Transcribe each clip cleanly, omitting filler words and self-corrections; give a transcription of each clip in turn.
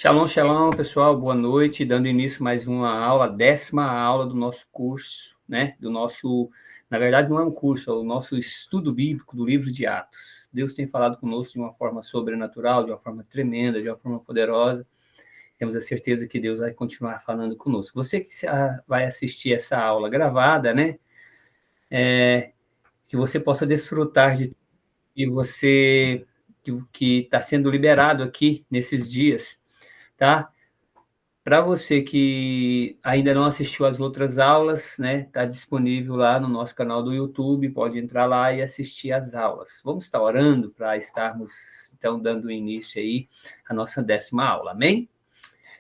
Shalom, shalom, pessoal, boa noite. Dando início a mais uma aula, 10ª aula do nosso curso, né? Na verdade, não é um curso, é o nosso estudo bíblico do livro de Atos. Deus tem falado conosco de uma forma sobrenatural, de uma forma tremenda, de uma forma poderosa. Temos a certeza que Deus vai continuar falando conosco. Você que vai assistir essa aula gravada, né? Que você possa desfrutar de que você que está sendo liberado aqui nesses dias, tá? Para você que ainda não assistiu às outras aulas, né, está disponível lá no nosso canal do YouTube, pode entrar lá e assistir às aulas. Vamos estar orando para estarmos, então, dando início aí à nossa 10ª aula, amém?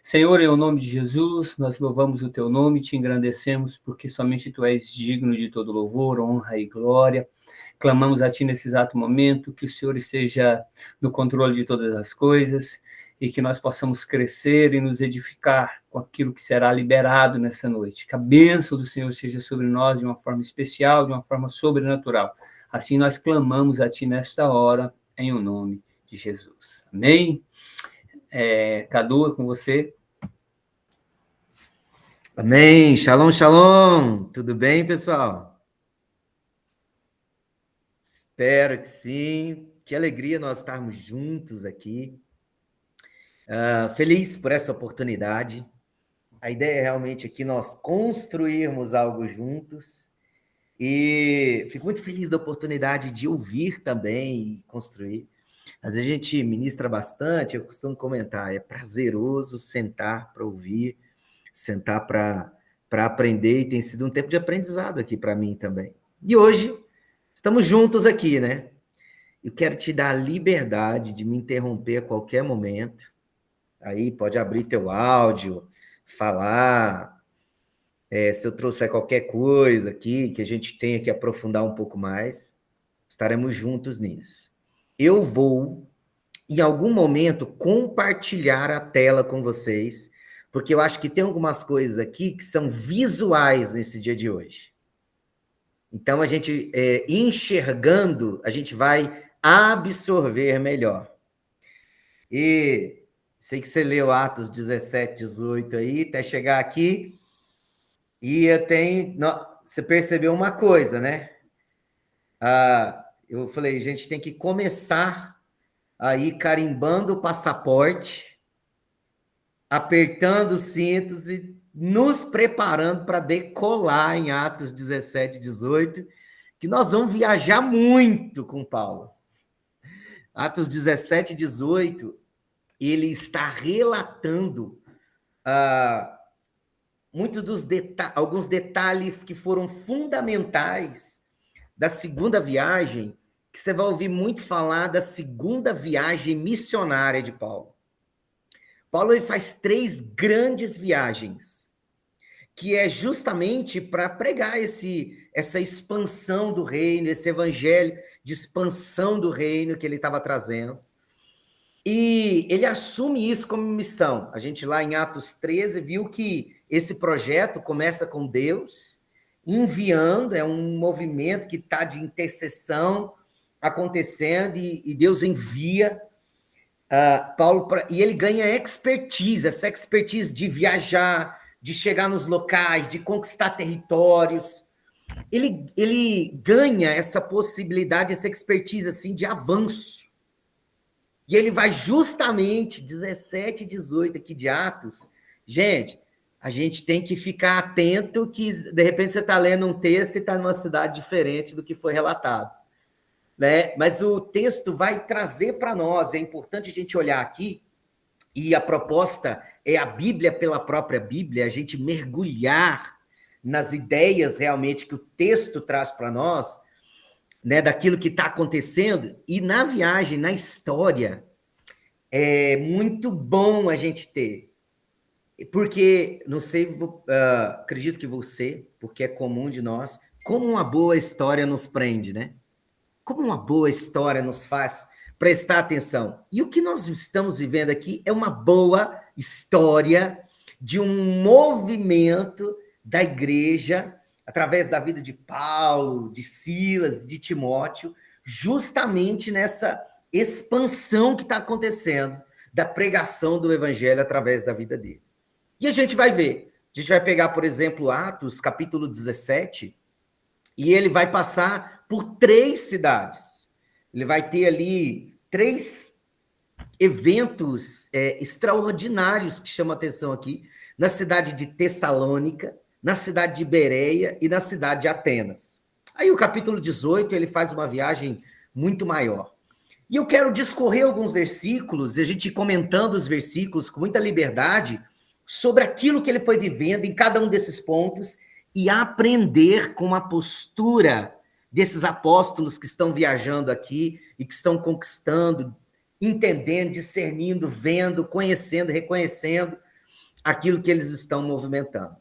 Senhor, em nome de Jesus, nós louvamos o teu nome, te engrandecemos, porque somente tu és digno de todo louvor, honra e glória. Clamamos a ti nesse exato momento, que o Senhor esteja no controle de todas as coisas, e que nós possamos crescer e nos edificar com aquilo que será liberado nessa noite. Que a bênção do Senhor seja sobre nós de uma forma especial, de uma forma sobrenatural. Assim nós clamamos a Ti nesta hora, em o nome de Jesus. Amém? Cadu, é com você. Amém. Shalom, shalom. Tudo bem, pessoal? Espero que sim. Que alegria nós estarmos juntos aqui. Feliz por essa oportunidade. A ideia é realmente aqui nós construirmos algo juntos. E fico muito feliz da oportunidade de ouvir também e construir. Às vezes a gente ministra bastante, eu costumo comentar, é prazeroso sentar para ouvir, sentar para aprender, e tem sido um tempo de aprendizado aqui para mim também. E hoje, estamos juntos aqui, né? Eu quero te dar a liberdade de me interromper a qualquer momento. Aí pode abrir teu áudio, falar. Se eu trouxer qualquer coisa aqui que a gente tenha que aprofundar um pouco mais, estaremos juntos nisso. Eu vou, em algum momento, compartilhar a tela com vocês, porque eu acho que tem algumas coisas aqui que são visuais nesse dia de hoje. Então, a gente, enxergando, a gente vai absorver melhor. E sei que você leu Atos 17, 18 aí, até chegar aqui, e você percebeu uma coisa, né? Eu falei, a gente tem que começar aí carimbando o passaporte, apertando os cintos e nos preparando para decolar em Atos 17, 18, que nós vamos viajar muito com Paulo. Atos 17, 18, ele está relatando alguns detalhes que foram fundamentais da segunda viagem, que você vai ouvir muito falar da segunda viagem missionária de Paulo. Paulo ele faz 3 grandes viagens, que é justamente para pregar essa expansão do reino, esse evangelho de expansão do reino que ele estava trazendo. E ele assume isso como missão. A gente lá em Atos 13 viu que esse projeto começa com Deus enviando, é um movimento que está de intercessão acontecendo e Deus envia Paulo, e ele ganha expertise, essa expertise de viajar, de chegar nos locais, de conquistar territórios. Ele ganha essa possibilidade, essa expertise assim, de avanço. E ele vai justamente, 17 e 18 aqui de Atos. Gente, a gente tem que ficar atento que, de repente, você está lendo um texto e está numa cidade diferente do que foi relatado. Né? Mas o texto vai trazer para nós, é importante a gente olhar aqui, e a proposta é a Bíblia pela própria Bíblia, a gente mergulhar nas ideias realmente que o texto traz para nós, né, daquilo que está acontecendo, e na viagem, na história, é muito bom a gente ter, porque, não sei, acredito que você, porque é comum de nós, como uma boa história nos prende, né? Como uma boa história nos faz prestar atenção. E o que nós estamos vivendo aqui é uma boa história de um movimento da igreja, através da vida de Paulo, de Silas, de Timóteo, justamente nessa expansão que está acontecendo, da pregação do evangelho através da vida dele. E a gente vai ver. A gente vai pegar, por exemplo, Atos, capítulo 17, e ele vai passar por 3 cidades. Ele vai ter ali 3 eventos extraordinários que chamam a atenção aqui, na cidade de Tessalônica, na cidade de Bereia e na cidade de Atenas. Aí o capítulo 18, ele faz uma viagem muito maior. E eu quero discorrer alguns versículos, e a gente ir comentando os versículos com muita liberdade, sobre aquilo que ele foi vivendo em cada um desses pontos, e aprender com a postura desses apóstolos que estão viajando aqui, e que estão conquistando, entendendo, discernindo, vendo, conhecendo, reconhecendo aquilo que eles estão movimentando.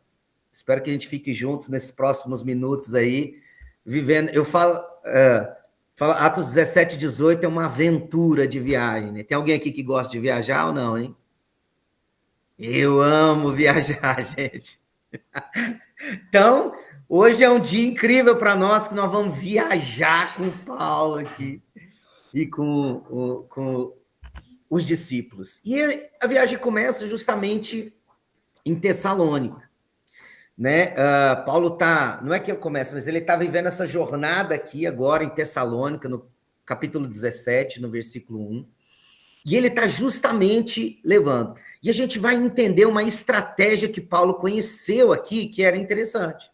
Espero que a gente fique juntos nesses próximos minutos aí, vivendo. Eu falo Atos 17, 18 é uma aventura de viagem, né? Tem alguém aqui que gosta de viajar ou não, hein? Eu amo viajar, gente. Então, hoje é um dia incrível para nós, que nós vamos viajar com o Paulo aqui e com os discípulos. E a viagem começa justamente em Tessalônica, né? Paulo não é que ele começa, mas ele está vivendo essa jornada aqui agora em Tessalônica, no capítulo 17, no versículo 1, e ele está justamente levando. E a gente vai entender uma estratégia que Paulo conheceu aqui, que era interessante.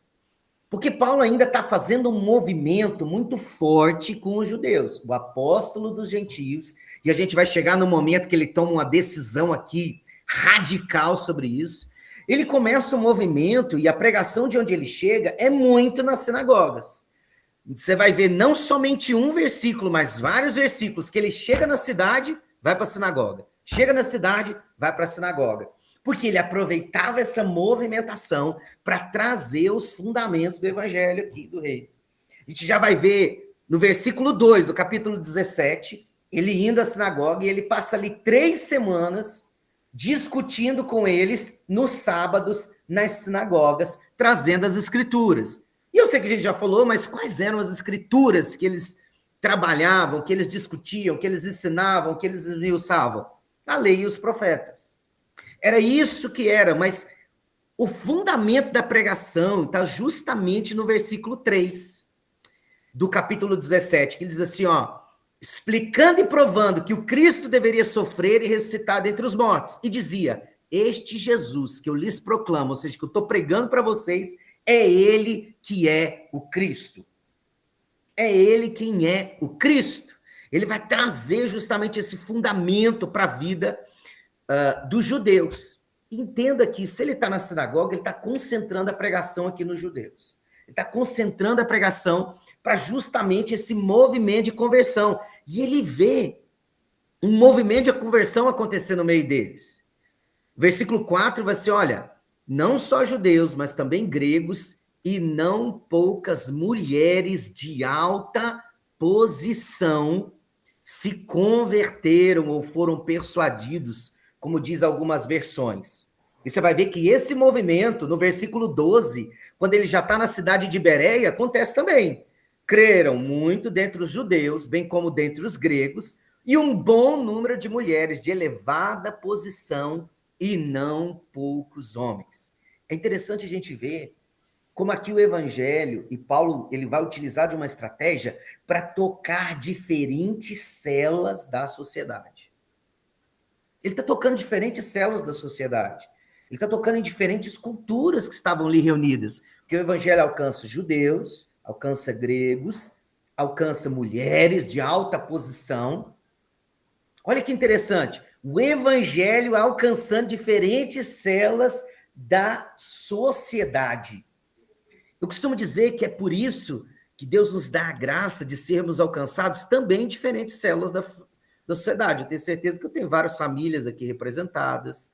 Porque Paulo ainda está fazendo um movimento muito forte com os judeus, o apóstolo dos gentios, e a gente vai chegar no momento que ele toma uma decisão aqui radical sobre isso. Ele começa um movimento, e a pregação de onde ele chega é muito nas sinagogas. Você vai ver não somente um versículo, mas vários versículos, que ele chega na cidade, vai para a sinagoga. Chega na cidade, vai para a sinagoga. Porque ele aproveitava essa movimentação para trazer os fundamentos do evangelho aqui do rei. A gente já vai ver no versículo 2 do capítulo 17, ele indo à sinagoga, e ele passa ali 3 semanas discutindo com eles nos sábados, nas sinagogas, trazendo as escrituras. E eu sei que a gente já falou, mas quais eram as escrituras que eles trabalhavam, que eles discutiam, que eles ensinavam, que eles esmiuçavam? A lei e os profetas. Era isso que era, mas o fundamento da pregação está justamente no versículo 3 do capítulo 17, que ele diz assim, explicando e provando que o Cristo deveria sofrer e ressuscitar dentre os mortos. E dizia, este Jesus que eu lhes proclamo, ou seja, que eu estou pregando para vocês, é ele que é o Cristo. É ele quem é o Cristo. Ele vai trazer justamente esse fundamento para a vida dos judeus. Entenda que se ele está na sinagoga, ele está concentrando a pregação aqui nos judeus. Ele está concentrando a pregação para justamente esse movimento de conversão. E ele vê um movimento de conversão acontecer no meio deles. Versículo 4 vai ser, olha, não só judeus, mas também gregos, e não poucas mulheres de alta posição se converteram ou foram persuadidos, como diz algumas versões. E você vai ver que esse movimento, no versículo 12, quando ele já está na cidade de Bereia, acontece também. Creram muito dentre os judeus, bem como dentre os gregos, e um bom número de mulheres de elevada posição, e não poucos homens. É interessante a gente ver como aqui o evangelho, e Paulo ele vai utilizar de uma estratégia para tocar diferentes celas da sociedade. Ele está tocando diferentes células da sociedade. Ele está tocando em diferentes culturas que estavam ali reunidas. Porque o evangelho alcança judeus, alcança gregos, alcança mulheres de alta posição. Olha que interessante. O evangelho alcançando diferentes células da sociedade. Eu costumo dizer que é por isso que Deus nos dá a graça de sermos alcançados também em diferentes células da sociedade. Eu tenho certeza que eu tenho várias famílias aqui representadas,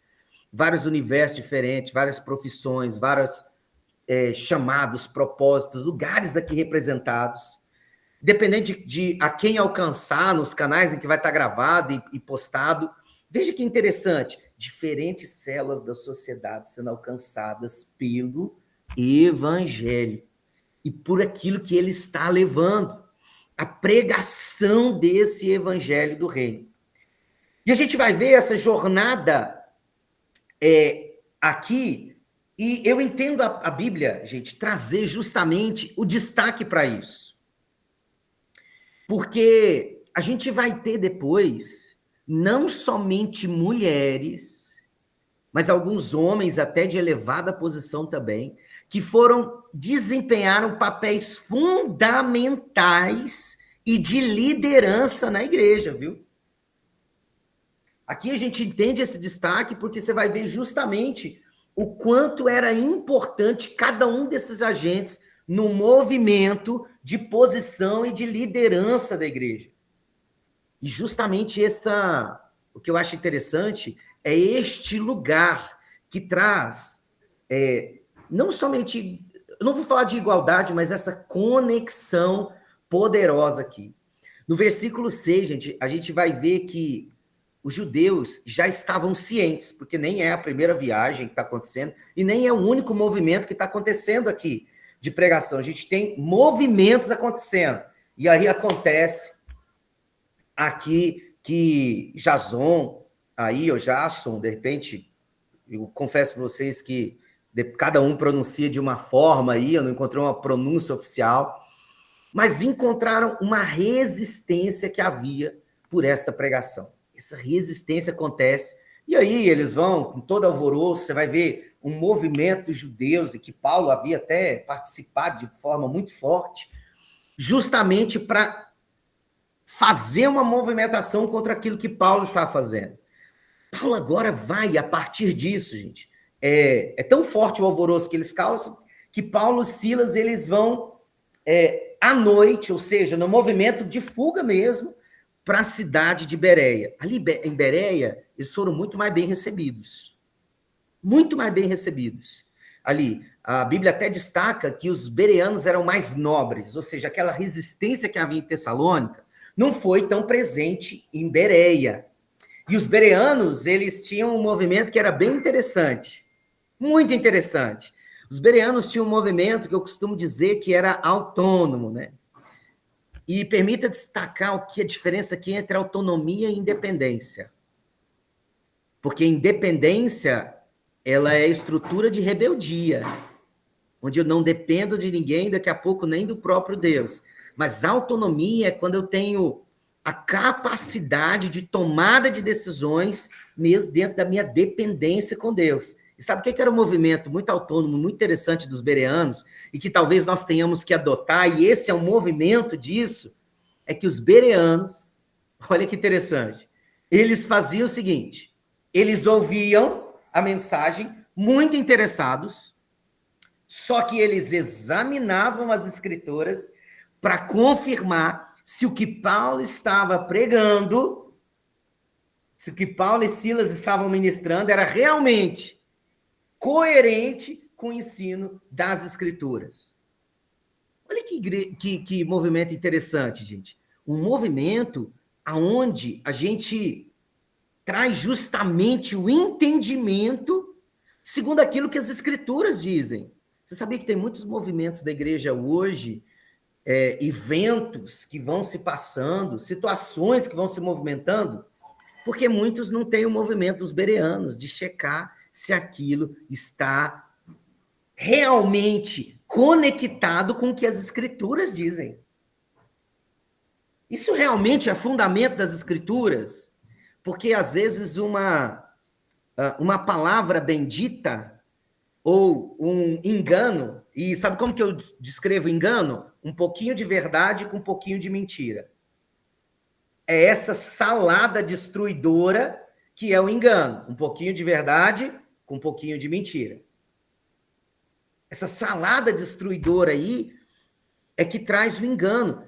vários universos diferentes, várias profissões, vários chamados, propósitos, lugares aqui representados. Dependendo de a quem alcançar nos canais em que vai estar gravado e postado. Veja que interessante, diferentes células da sociedade sendo alcançadas pelo evangelho e por aquilo que ele está levando, a pregação desse evangelho do reino. E a gente vai ver essa jornada aqui, e eu entendo a Bíblia, gente, trazer justamente o destaque para isso. Porque a gente vai ter depois, não somente mulheres, mas alguns homens até de elevada posição também, que desempenharam papéis fundamentais e de liderança na igreja, viu? Aqui a gente entende esse destaque porque você vai ver justamente o quanto era importante cada um desses agentes no movimento de posição e de liderança da igreja. E justamente o que eu acho interessante é este lugar que traz, não somente, eu não vou falar de igualdade, mas essa conexão poderosa aqui. No versículo 6, gente, a gente vai ver que os judeus já estavam cientes, porque nem é a primeira viagem que está acontecendo, e nem é o único movimento que está acontecendo aqui de pregação. A gente tem movimentos acontecendo. E aí acontece aqui que Jason, ou Jason, de repente, eu confesso para vocês que cada um pronuncia de uma forma aí, eu não encontrei uma pronúncia oficial, mas encontraram uma resistência que havia por esta pregação. Essa resistência acontece, e aí eles vão com todo alvoroço, você vai ver um movimento dos judeus, e que Paulo havia até participado de forma muito forte, justamente para fazer uma movimentação contra aquilo que Paulo está fazendo. Paulo agora vai, a partir disso, gente, é tão forte o alvoroço que eles causam, que Paulo e Silas, eles vão à noite, ou seja, no movimento de fuga mesmo, para a cidade de Bereia. Ali em Bereia, eles foram muito mais bem recebidos. Muito mais bem recebidos. Ali, a Bíblia até destaca que os bereanos eram mais nobres, ou seja, aquela resistência que havia em Tessalônica não foi tão presente em Bereia. E os bereanos, eles tinham um movimento que era bem interessante. Muito interessante. Os bereanos tinham um movimento que eu costumo dizer que era autônomo, né? E permita destacar o que a diferença aqui entre autonomia e independência. Porque independência, ela é estrutura de rebeldia, onde eu não dependo de ninguém, daqui a pouco nem do próprio Deus. Mas autonomia é quando eu tenho a capacidade de tomada de decisões, mesmo dentro da minha dependência com Deus. E sabe o que era um movimento muito autônomo, muito interessante dos bereanos, e que talvez nós tenhamos que adotar, e esse é um movimento disso, é que os bereanos, olha que interessante, eles faziam o seguinte, eles ouviam a mensagem, muito interessados, só que eles examinavam as escrituras para confirmar se o que Paulo estava pregando, se o que Paulo e Silas estavam ministrando era realmente coerente com o ensino das Escrituras. Olha que movimento interessante, gente. Um movimento onde a gente traz justamente o entendimento segundo aquilo que as Escrituras dizem. Você sabia que tem muitos movimentos da igreja hoje, eventos que vão se passando, situações que vão se movimentando, porque muitos não têm o movimento dos bereanos, de checar se aquilo está realmente conectado com o que as escrituras dizem. Isso realmente é fundamento das escrituras? Porque, às vezes, uma palavra bendita ou um engano, e sabe como que eu descrevo engano? Um pouquinho de verdade com um pouquinho de mentira. É essa salada destruidora que é o engano. Um pouquinho de verdade com um pouquinho de mentira. Essa salada destruidora aí é que traz o engano.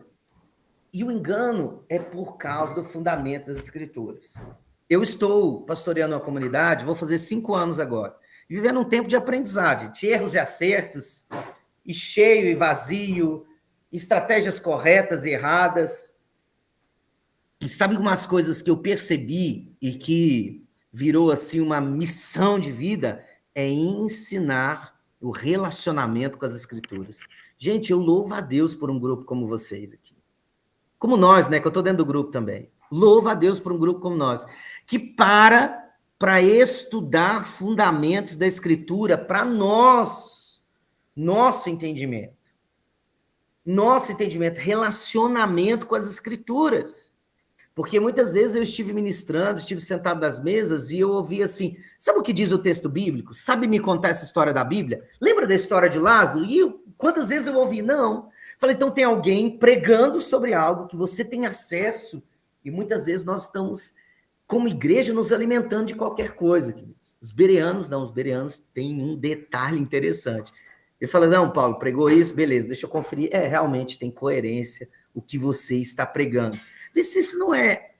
E o engano é por causa do fundamento das escrituras. Eu estou pastoreando uma comunidade, vou fazer 5 anos agora, vivendo um tempo de aprendizagem, de erros e acertos, e cheio e vazio, estratégias corretas e erradas. E sabe umas coisas que eu percebi e que virou assim uma missão de vida? É ensinar o relacionamento com as escrituras. Gente, eu louvo a Deus por um grupo como vocês aqui. Como nós, né? Que eu estou dentro do grupo também. Louva a Deus por um grupo como nós, que para estudar fundamentos da Escritura para nosso entendimento, relacionamento com as Escrituras. Porque muitas vezes eu estive ministrando, estive sentado nas mesas e eu ouvi assim, sabe o que diz o texto bíblico? Sabe me contar essa história da Bíblia? Lembra da história de Lázaro? Quantas vezes eu ouvi? Não. Falei, então tem alguém pregando sobre algo que você tem acesso e muitas vezes nós estamos, como igreja, nos alimentando de qualquer coisa. Queridos. Os bereanos têm um detalhe interessante. Ele fala, não, Paulo, pregou isso? Beleza, deixa eu conferir. Realmente tem coerência o que você está pregando. Vê se isso não é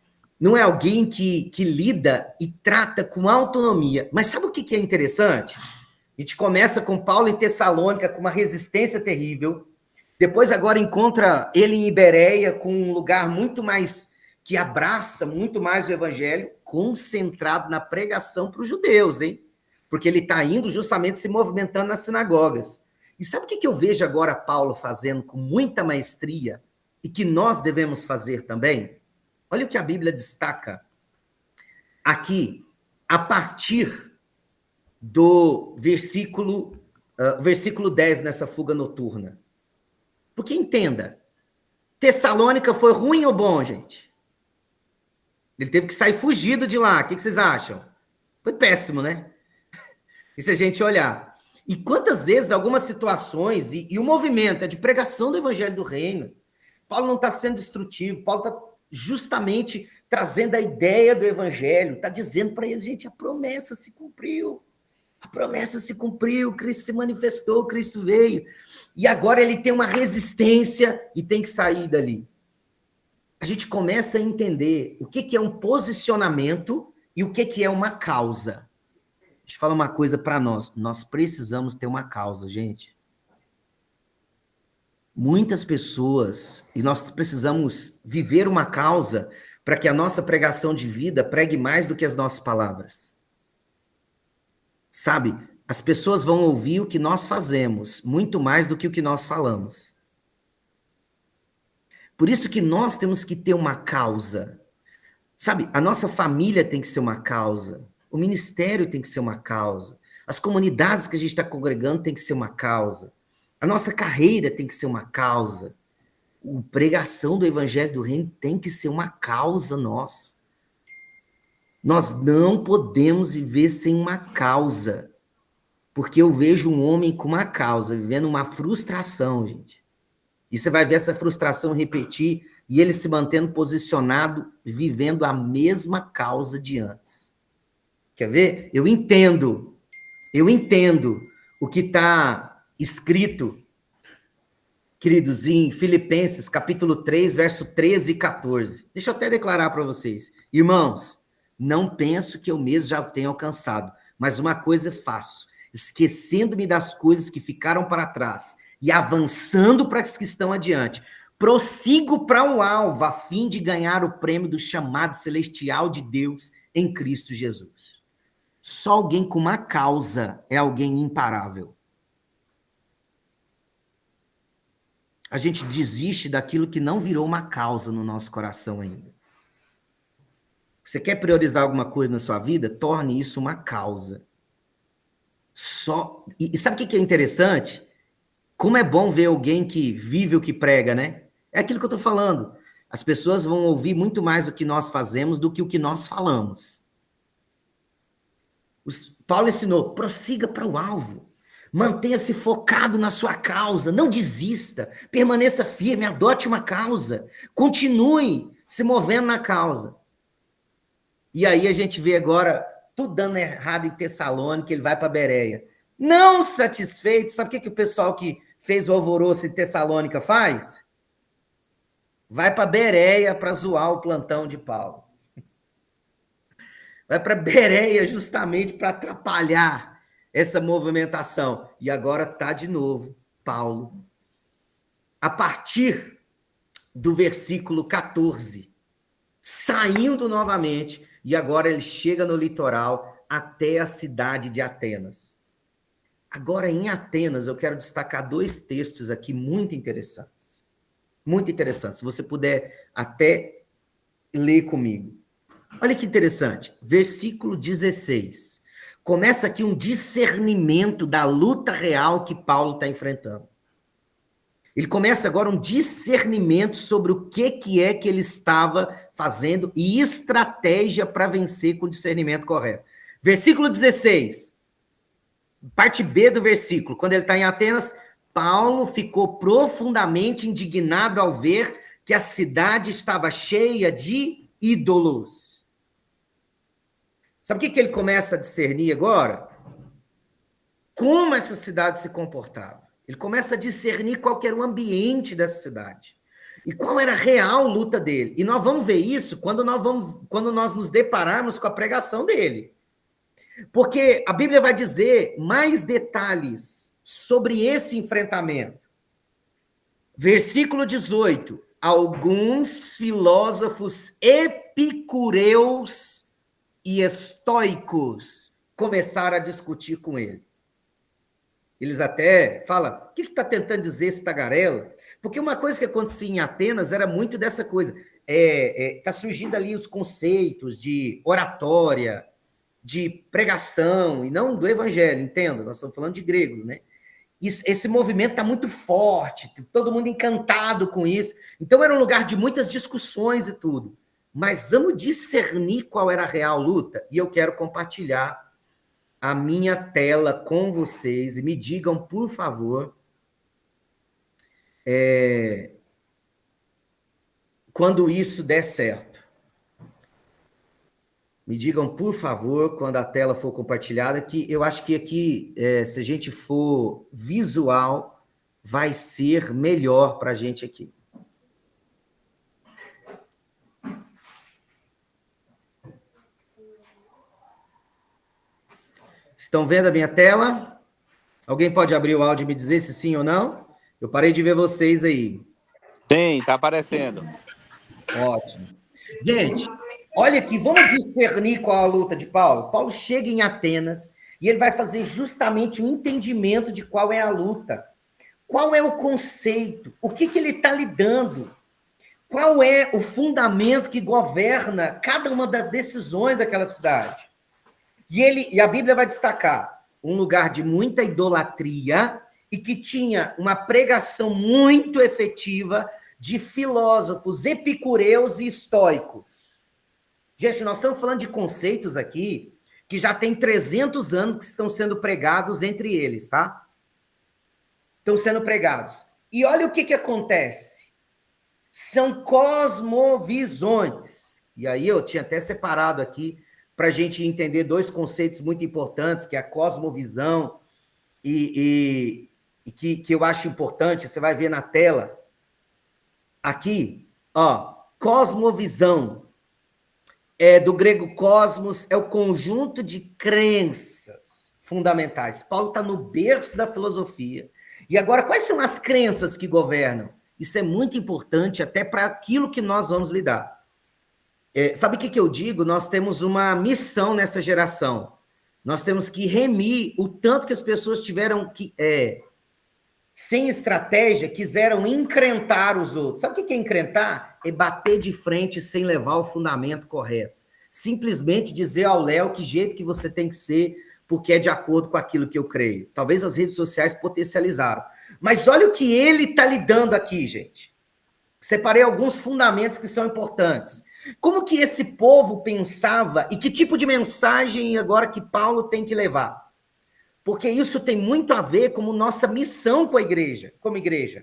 alguém que lida e trata com autonomia. Mas sabe o que é interessante? A gente começa com Paulo em Tessalônica, com uma resistência terrível. Depois agora encontra ele em Ibereia, com um lugar muito mais, que abraça muito mais o evangelho, concentrado na pregação para os judeus, hein? Porque ele está indo justamente se movimentando nas sinagogas. E sabe o que eu vejo agora Paulo fazendo com muita maestria? E que nós devemos fazer também? Olha o que a Bíblia destaca aqui, a partir do versículo 10 nessa fuga noturna. Porque entenda, Tessalônica foi ruim ou bom, gente? Ele teve que sair fugido de lá. O que vocês acham? Foi péssimo, né? E se a gente olhar. E quantas vezes algumas situações, e o movimento é de pregação do evangelho do reino, Paulo não está sendo destrutivo, Paulo está justamente trazendo a ideia do evangelho, está dizendo para eles, gente, a promessa se cumpriu, Cristo se manifestou, Cristo veio, e agora ele tem uma resistência e tem que sair dali. A gente começa a entender o que é um posicionamento e o que é uma causa. Deixa eu falar uma coisa para nós precisamos ter uma causa, gente. Muitas pessoas, e nós precisamos viver uma causa para que a nossa pregação de vida pregue mais do que as nossas palavras. Sabe, as pessoas vão ouvir o que nós fazemos, muito mais do que o que nós falamos. Por isso que nós temos que ter uma causa. Sabe, a nossa família tem que ser uma causa, o ministério tem que ser uma causa, as comunidades que a gente está congregando tem que ser uma causa. A nossa carreira tem que ser uma causa. A pregação do evangelho do reino tem que ser uma causa nossa. Nós não podemos viver sem uma causa. Porque eu vejo um homem com uma causa, vivendo uma frustração, gente. E você vai ver essa frustração repetir e ele se mantendo posicionado, vivendo a mesma causa de antes. Quer ver? Eu entendo o que está escrito, queridos, em Filipenses, capítulo 3, verso 13 e 14. Deixa eu até declarar para vocês. Irmãos, não penso que eu mesmo já o tenha alcançado, mas uma coisa faço, esquecendo-me das coisas que ficaram para trás e avançando para as que estão adiante, prossigo para o alvo, a fim de ganhar o prêmio do chamado celestial de Deus em Cristo Jesus. Só alguém com uma causa é alguém imparável. A gente desiste daquilo que não virou uma causa no nosso coração ainda. Você quer priorizar alguma coisa na sua vida? Torne isso uma causa. E sabe o que é interessante? Como é bom ver alguém que vive o que prega, né? É aquilo que eu estou falando. As pessoas vão ouvir muito mais o que nós fazemos do que o que nós falamos. Paulo ensinou, prossiga para o alvo. Mantenha-se focado na sua causa, não desista, permaneça firme, adote uma causa, continue se movendo na causa. E aí a gente vê agora tudo dando errado em Tessalônica, ele vai para Bereia. Não satisfeito, sabe o que o pessoal que fez o alvoroço em Tessalônica faz? Vai para Bereia para zoar o plantão de Paulo. Vai para Bereia justamente para atrapalhar essa movimentação. E agora está de novo Paulo. A partir do versículo 14, saindo novamente, e agora ele chega no litoral até a cidade de Atenas. Agora, em Atenas, eu quero destacar 2 textos aqui muito interessantes. Muito interessantes. Se você puder até lê comigo. Olha que interessante. Versículo 16. Começa aqui um discernimento da luta real que Paulo está enfrentando. Ele começa agora um discernimento sobre o que é que ele estava fazendo e estratégia para vencer com o discernimento correto. Versículo 16, parte B do versículo. Quando ele está em Atenas, Paulo ficou profundamente indignado ao ver que a cidade estava cheia de ídolos. Sabe o que ele começa a discernir agora? Como essa cidade se comportava. Ele começa a discernir qual era o ambiente dessa cidade. E qual era a real luta dele. E nós vamos ver isso quando nós nos depararmos com a pregação dele. Porque a Bíblia vai dizer mais detalhes sobre esse enfrentamento. Versículo 18. Alguns filósofos epicureus e estoicos começaram a discutir com ele. Eles até falam, o que está tentando dizer esse tagarela? Porque uma coisa que acontecia em Atenas era muito dessa coisa. Está surgindo ali os conceitos de oratória, de pregação, e não do evangelho, entenda? Nós estamos falando de gregos, né? Esse movimento está muito forte, todo mundo encantado com isso. Então era um lugar de muitas discussões e tudo. Mas vamos discernir qual era a real luta? E eu quero compartilhar a minha tela com vocês e me digam, por favor, quando isso der certo. Me digam, por favor, quando a tela for compartilhada, que eu acho que aqui, se a gente for visual, vai ser melhor para a gente aqui. Estão vendo a minha tela? Alguém pode abrir o áudio e me dizer se sim ou não? Eu parei de ver vocês aí. Sim, está aparecendo. Ótimo. Gente, olha aqui, vamos discernir qual a luta de Paulo. Paulo chega em Atenas e ele vai fazer justamente um entendimento de qual é a luta. Qual é o conceito? O que ele está lidando? Qual é o fundamento que governa cada uma das decisões daquela cidade? E a Bíblia vai destacar um lugar de muita idolatria e que tinha uma pregação muito efetiva de filósofos epicureus e estoicos. Gente, nós estamos falando de conceitos aqui que já tem 300 anos que estão sendo pregados entre eles, tá? Estão sendo pregados. E olha o que acontece. São cosmovisões. E aí eu tinha até separado aqui para a gente entender dois conceitos muito importantes, que é a cosmovisão e que eu acho importante, você vai ver na tela. Aqui, ó, cosmovisão. Do grego cosmos, é o conjunto de crenças fundamentais. Paulo está no berço da filosofia. E agora, quais são as crenças que governam? Isso é muito importante até para aquilo que nós vamos lidar. Sabe o que eu digo? Nós temos uma missão nessa geração. Nós temos que remir o tanto que as pessoas tiveram que, sem estratégia, quiseram encrentar os outros. Sabe o que é encrentar? É bater de frente sem levar o fundamento correto. Simplesmente dizer ao Léo que jeito que você tem que ser, porque é de acordo com aquilo que eu creio. Talvez as redes sociais potencializaram. Mas olha o que ele está lidando aqui, gente. Separei alguns fundamentos que são importantes. Como que esse povo pensava e que tipo de mensagem agora que Paulo tem que levar? Porque isso tem muito a ver com nossa missão com a igreja, como igreja.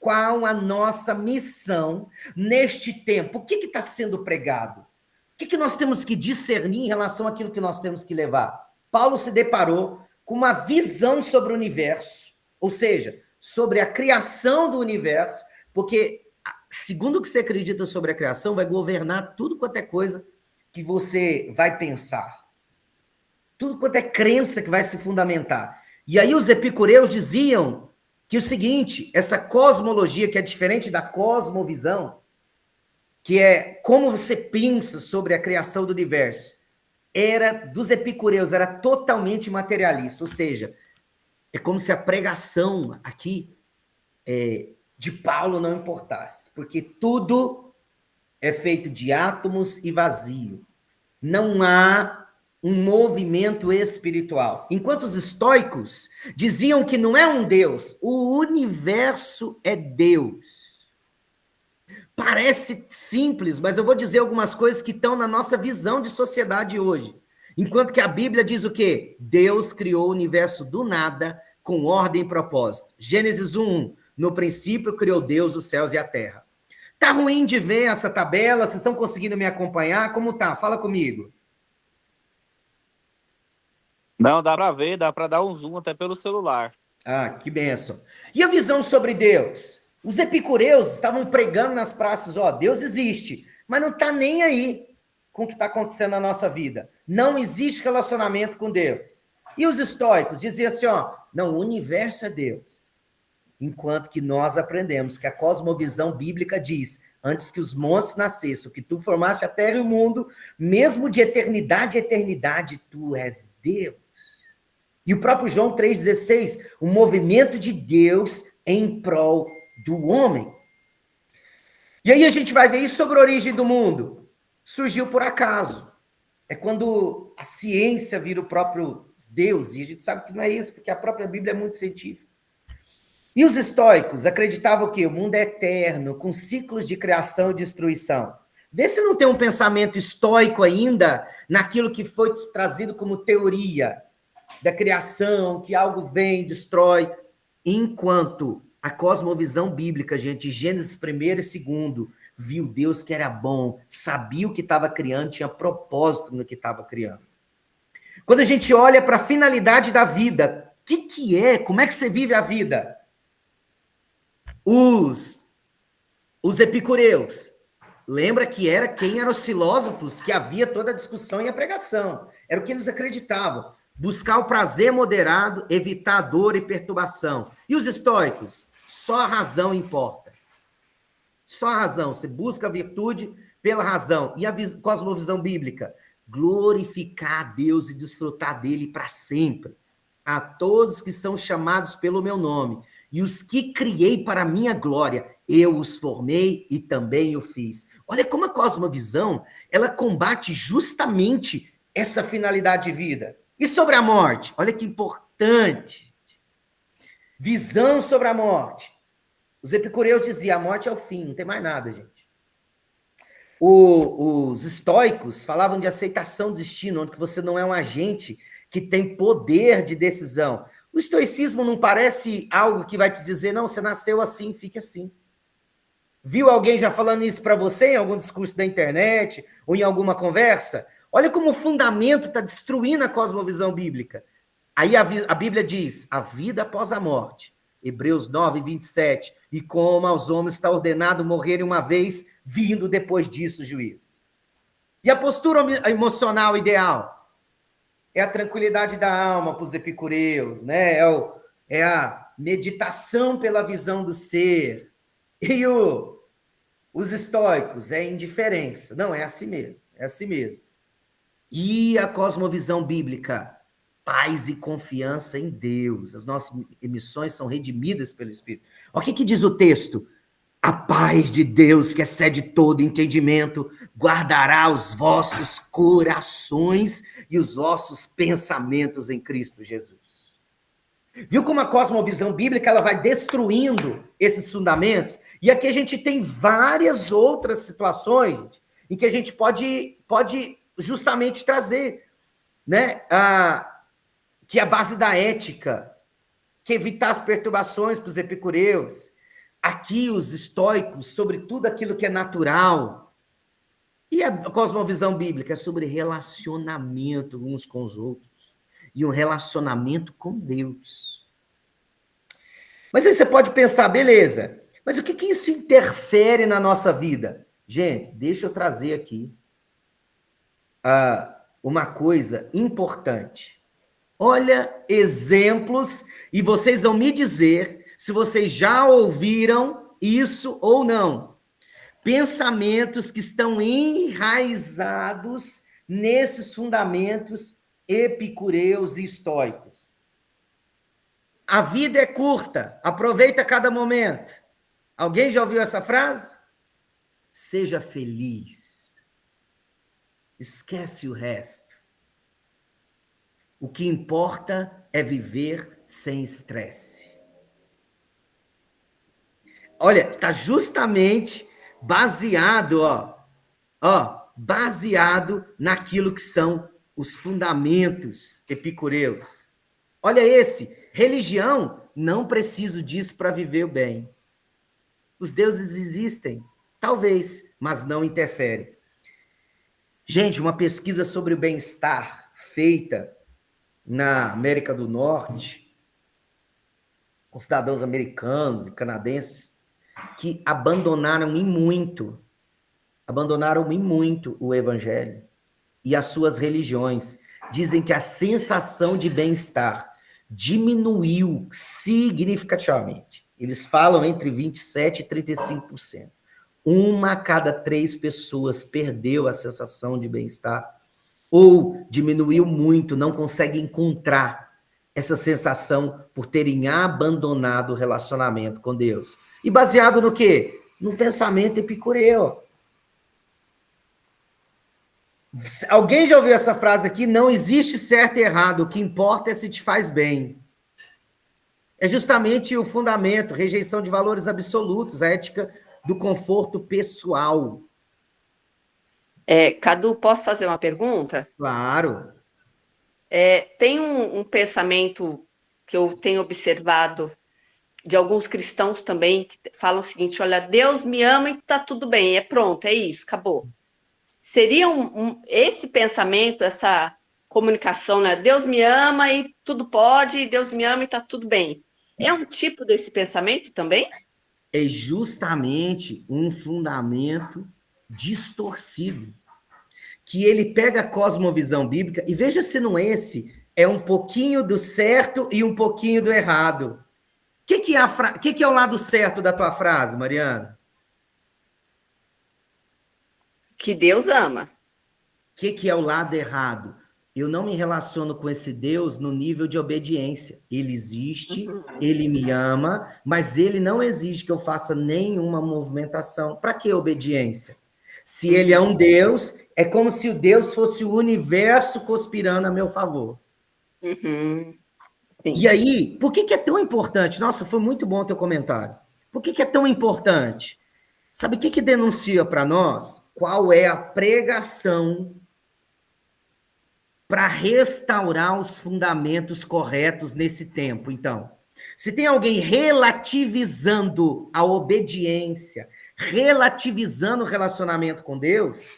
Qual a nossa missão neste tempo? O que está sendo pregado? O que nós temos que discernir em relação àquilo que nós temos que levar? Paulo se deparou com uma visão sobre o universo, ou seja, sobre a criação do universo, porque segundo o que você acredita sobre a criação, vai governar tudo quanto é coisa que você vai pensar. Tudo quanto é crença que vai se fundamentar. E aí os epicureus diziam que o seguinte, essa cosmologia que é diferente da cosmovisão, que é como você pensa sobre a criação do universo, dos epicureus, era totalmente materialista, ou seja, é como se a pregação aqui de Paulo não importasse, porque tudo é feito de átomos e vazio. Não há um movimento espiritual. Enquanto os estoicos diziam que não é um Deus, o universo é Deus. Parece simples, mas eu vou dizer algumas coisas que estão na nossa visão de sociedade hoje. Enquanto que a Bíblia diz o quê? Deus criou o universo do nada, com ordem e propósito. Gênesis 1:1, no princípio criou Deus os céus e a terra. Tá ruim de ver essa tabela? Vocês estão conseguindo me acompanhar? Como tá? Fala comigo. Não, dá para ver, dá para dar um zoom até pelo celular. Ah, que bênção. E a visão sobre Deus? Os epicureus estavam pregando nas praças, ó, Deus existe, mas não tá nem aí com o que está acontecendo na nossa vida. Não existe relacionamento com Deus. E os estoicos diziam assim, ó, não, o universo é Deus. Enquanto que nós aprendemos que a cosmovisão bíblica diz, antes que os montes nascessem, que tu formaste a terra e o mundo, mesmo de eternidade a eternidade, tu és Deus. E o próprio João 3,16, o movimento de Deus em prol do homem. E aí a gente vai ver isso sobre a origem do mundo. Surgiu por acaso. É quando a ciência vira o próprio Deus, e a gente sabe que não é isso, porque a própria Bíblia é muito científica. E os estoicos acreditavam que o mundo é eterno, com ciclos de criação e destruição. Vê se não tem um pensamento estoico ainda naquilo que foi trazido como teoria da criação, que algo vem, destrói. Enquanto a cosmovisão bíblica, gente, Gênesis 1 e 2, viu Deus que era bom, sabia o que estava criando, tinha propósito no que estava criando. Quando a gente olha para a finalidade da vida, o que é? Como é que você vive a vida? Os epicureus, lembra que era quem eram os filósofos que havia toda a discussão e a pregação. Era o que eles acreditavam. Buscar o prazer moderado, evitar a dor e perturbação. E os estoicos? Só a razão importa. Só a razão. Você busca a virtude pela razão. E a cosmovisão bíblica? Glorificar a Deus e desfrutar dele para sempre. A todos que são chamados pelo meu nome. E os que criei para a minha glória, eu os formei e também o fiz. Olha como a cosmovisão, ela combate justamente essa finalidade de vida. E sobre a morte? Olha que importante. Visão sobre a morte. Os epicureus diziam, a morte é o fim, não tem mais nada, gente. Os estoicos falavam de aceitação do destino, onde você não é um agente que tem poder de decisão. O estoicismo não parece algo que vai te dizer, não, você nasceu assim, fique assim. Viu alguém já falando isso para você em algum discurso da internet ou em alguma conversa? Olha como o fundamento está destruindo a cosmovisão bíblica. Aí a Bíblia diz, a vida após a morte. Hebreus 9:27. E como aos homens está ordenado morrerem uma vez, vindo depois disso o juízo. E a postura emocional ideal? É a tranquilidade da alma para os epicureus, né? É a meditação pela visão do ser. E os estoicos? É indiferença. Não, é assim mesmo. É assim mesmo. E a cosmovisão bíblica? Paz e confiança em Deus. As nossas emissões são redimidas pelo Espírito. Olha o que diz o texto. A paz de Deus, que excede todo entendimento, guardará os vossos corações e os vossos pensamentos em Cristo Jesus. Viu como a cosmovisão bíblica ela vai destruindo esses fundamentos? E aqui a gente tem várias outras situações, gente, em que a gente pode justamente trazer, né, que é a base da ética, que evitar as perturbações para os epicureus. Aqui os estoicos, sobre tudo aquilo que é natural. E a cosmovisão bíblica é sobre relacionamento uns com os outros. E um relacionamento com Deus. Mas aí você pode pensar, beleza, mas o que isso interfere na nossa vida? Gente, deixa eu trazer aqui uma coisa importante. Olha exemplos, e vocês vão me dizer se vocês já ouviram isso ou não. Pensamentos que estão enraizados nesses fundamentos epicureus e estoicos. A vida é curta, aproveita cada momento. Alguém já ouviu essa frase? Seja feliz. Esquece o resto. O que importa é viver sem estresse. Olha, tá justamente baseado, baseado naquilo que são os fundamentos epicureus. Olha esse, religião, não preciso disso para viver bem. Os deuses existem, talvez, mas não interferem. Gente, uma pesquisa sobre o bem-estar feita na América do Norte, com cidadãos americanos e canadenses, que abandonaram em muito o evangelho e as suas religiões. Dizem que a sensação de bem-estar diminuiu significativamente. Eles falam entre 27% e 35%. 1 a cada 3 pessoas perdeu a sensação de bem-estar ou diminuiu muito, não consegue encontrar essa sensação por terem abandonado o relacionamento com Deus. E baseado no quê? No pensamento epicureu. Alguém já ouviu essa frase aqui? Não existe certo e errado, o que importa é se te faz bem. É justamente o fundamento, rejeição de valores absolutos, a ética do conforto pessoal. Cadu, posso fazer uma pergunta? Claro. Tem um pensamento que eu tenho observado de alguns cristãos também, que falam o seguinte: olha, Deus me ama e tá tudo bem, pronto, é isso, acabou. Seria esse pensamento, essa comunicação, né? Deus me ama e tudo pode, Deus me ama e tá tudo bem. É um tipo desse pensamento também? É justamente um fundamento distorcido, que ele pega a cosmovisão bíblica, e veja se não é um pouquinho do certo e um pouquinho do errado. O que é o lado certo da tua frase, Mariana? Que Deus ama. O que é o lado errado? Eu não me relaciono com esse Deus no nível de obediência. Ele existe, ele me ama, mas ele não exige que eu faça nenhuma movimentação. Para que obediência? Se ele é um Deus, é como se o Deus fosse o universo conspirando a meu favor. Sim. E aí, por que é tão importante? Nossa, foi muito bom o teu comentário. Por que é tão importante? Sabe o que denuncia para nós? Qual é a pregação para restaurar os fundamentos corretos nesse tempo? Então, se tem alguém relativizando a obediência, relativizando o relacionamento com Deus,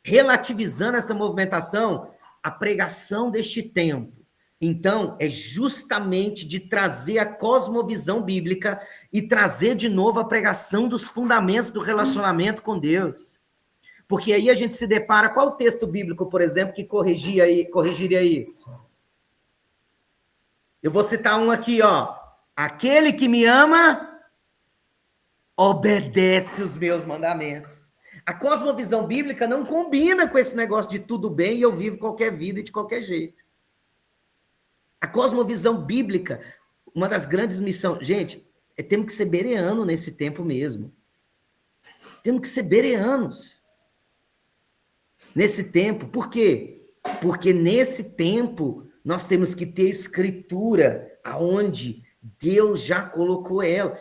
relativizando essa movimentação, a pregação deste tempo, então, é justamente de trazer a cosmovisão bíblica e trazer de novo a pregação dos fundamentos do relacionamento com Deus. Porque aí a gente se depara, qual o texto bíblico, por exemplo, que corrigiria isso? Eu vou citar um aqui, aquele que me ama, obedece os meus mandamentos. A cosmovisão bíblica não combina com esse negócio de tudo bem e eu vivo qualquer vida e de qualquer jeito. A cosmovisão bíblica, uma das grandes missões... Gente, temos que ser bereano nesse tempo mesmo. Temos que ser bereanos nesse tempo. Por quê? Porque nesse tempo nós temos que ter escritura aonde Deus já colocou ela.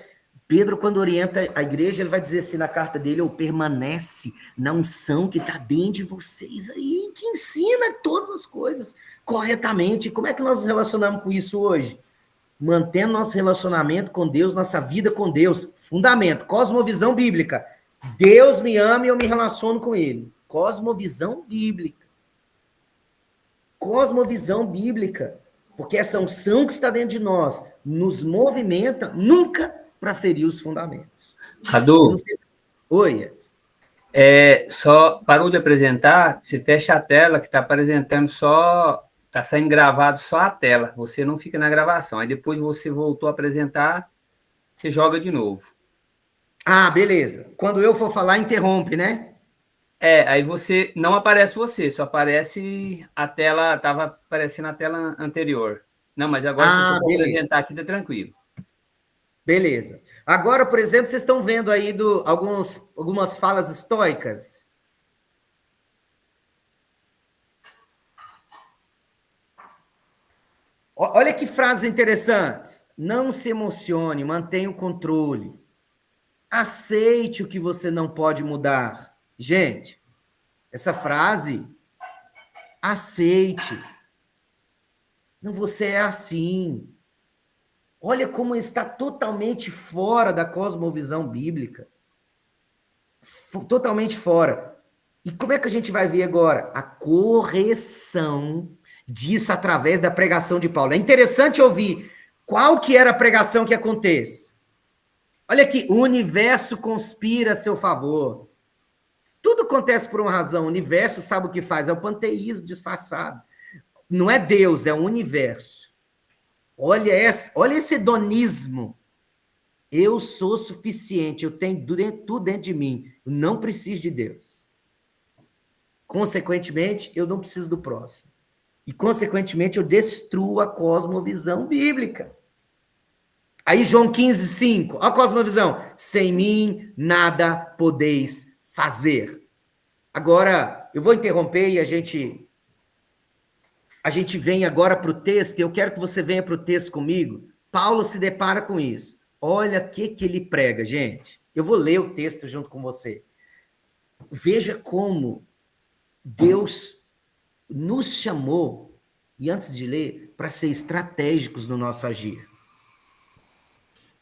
Pedro, quando orienta a igreja, ele vai dizer assim na carta dele: permanece na unção que está dentro de vocês aí, que ensina todas as coisas corretamente. Como é que nós nos relacionamos com isso hoje? Mantendo nosso relacionamento com Deus, nossa vida com Deus. Fundamento, cosmovisão bíblica. Deus me ama e eu me relaciono com ele. Cosmovisão bíblica. Cosmovisão bíblica. Porque essa unção que está dentro de nós nos movimenta nunca para ferir os fundamentos. Cadu, Oi, Edson. Só parou de apresentar, você fecha a tela que está apresentando só, está saindo gravado só a tela, você não fica na gravação. Aí depois você voltou a apresentar, você joga de novo. Ah, beleza. Quando eu for falar, interrompe, né? Aí você, não aparece você, só aparece a tela, estava aparecendo a tela anterior. Não, mas agora se você for apresentar aqui, tá tranquilo. Beleza. Agora, por exemplo, vocês estão vendo aí algumas falas estoicas? Olha que frases interessantes. Não se emocione, mantenha o controle. Aceite o que você não pode mudar. Gente, essa frase, aceite. Não, você é assim. Olha como está totalmente fora da cosmovisão bíblica. Totalmente fora. E como é que a gente vai ver agora? A correção disso através da pregação de Paulo. É interessante ouvir qual que era a pregação que acontece. Olha aqui, o universo conspira a seu favor. Tudo acontece por uma razão. O universo sabe o que faz, é o panteísmo disfarçado. Não é Deus, é o universo. Olha esse hedonismo. Eu sou suficiente, eu tenho tudo dentro de mim. Eu não preciso de Deus. Consequentemente, eu não preciso do próximo. E, consequentemente, eu destruo a cosmovisão bíblica. Aí, João 15:5, a cosmovisão. Sem mim, nada podeis fazer. Agora, eu vou interromper e a gente vem agora para o texto, e eu quero que você venha para o texto comigo. Paulo se depara com isso. Olha o que ele prega, gente. Eu vou ler o texto junto com você. Veja como Deus nos chamou, e antes de ler, para ser estratégicos no nosso agir.